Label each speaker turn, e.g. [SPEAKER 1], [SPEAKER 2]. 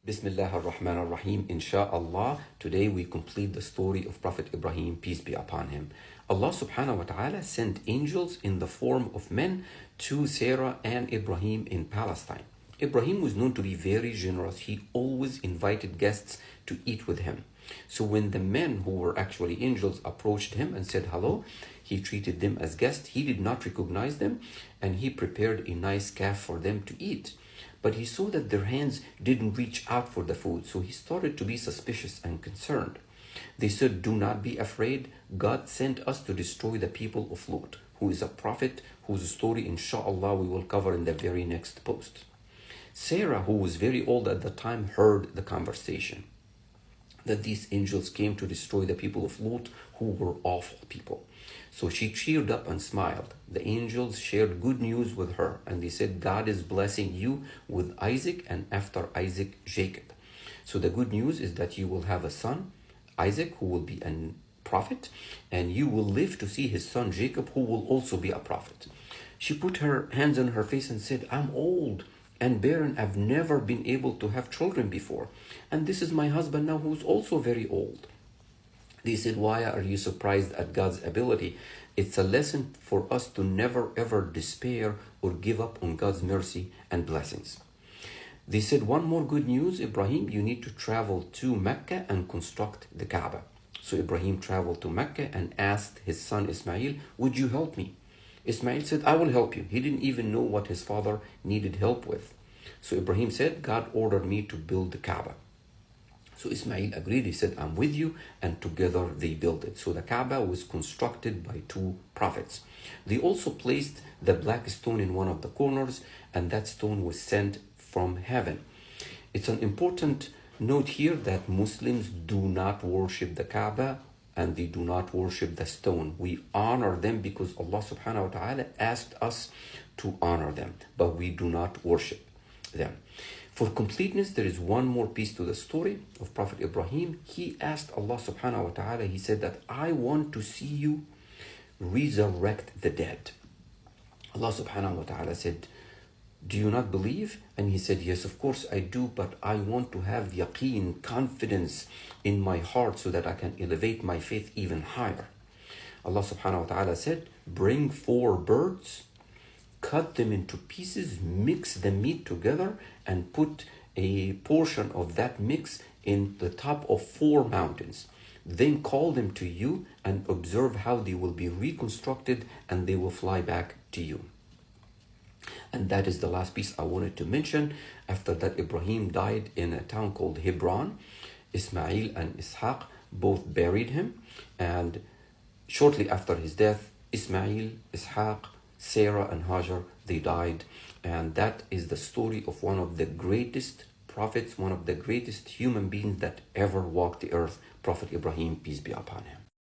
[SPEAKER 1] Bismillah ar-Rahman ar-Rahim. Insha'Allah, today we complete the story of Prophet Ibrahim, peace be upon him. Allah subhanahu wa ta'ala sent angels in the form of men to Sarah and Ibrahim in Palestine. Ibrahim was known to be very generous. He always invited guests to eat with him. So when the men who were actually angels approached him and said hello, he treated them as guests. He did not recognize them, and he prepared a nice calf for them to eat. But he saw that their hands didn't reach out for the food, so he started to be suspicious and concerned. They said, "Do not be afraid. God sent us to destroy the people of Lot, who is a prophet whose story, inshallah, we will cover in the very next post." Sarah, who was very old at the time, heard the conversation that these angels came to destroy the people of Lot, who were awful people. So she cheered up and smiled. The angels shared good news with her, and they said, "God is blessing you with Isaac, and after Isaac, Jacob." So the good news is that you will have a son, Isaac, who will be a prophet, and you will live to see his son, Jacob, who will also be a prophet. She put her hands on her face and said, "I'm old and barren. I've never been able to have children before. And this is my husband now, who's also very old." They said, "Why are you surprised at God's ability? It's a lesson for us to never ever despair or give up on God's mercy and blessings." They said, "One more good news, Ibrahim, you need to travel to Mecca and construct the Kaaba." So Ibrahim traveled to Mecca and asked his son Ismail, "Would you help me?" Ismail said, "I will help you." He didn't even know what his father needed help with. So Ibrahim said, "God ordered me to build the Kaaba." So Ismail agreed. He said, "I'm with you," and together they built it. So the Kaaba was constructed by two prophets. They also placed the black stone in one of the corners, and that stone was sent from heaven. It's an important note here that Muslims do not worship the Kaaba and they do not worship the stone. We honor them because Allah subhanahu wa ta'ala asked us to honor them, but we do not worship them. For completeness, there is one more piece to the story of Prophet Ibrahim. He asked Allah subhanahu wa ta'ala, he said that, "I want to see you resurrect the dead." Allah subhanahu wa ta'ala said, "Do you not believe?" And he said, "Yes, of course I do, but I want to have yaqeen, confidence in my heart so that I can elevate my faith even higher." Allah subhanahu wa ta'ala said, "Bring 4 birds, cut them into pieces, mix the meat together, and put a portion of that mix in the top of 4 mountains. Then call them to you and observe how they will be reconstructed, and they will fly back to you." And that is the last piece I wanted to mention. After that, Ibrahim died in a town called Hebron. Ismail and Ishaq both buried him, and shortly after his death, Ismail, Ishaq, Sarah and Hajar, they died. And that is the story of one of the greatest prophets, one of the greatest human beings that ever walked the earth, Prophet Ibrahim, peace be upon him.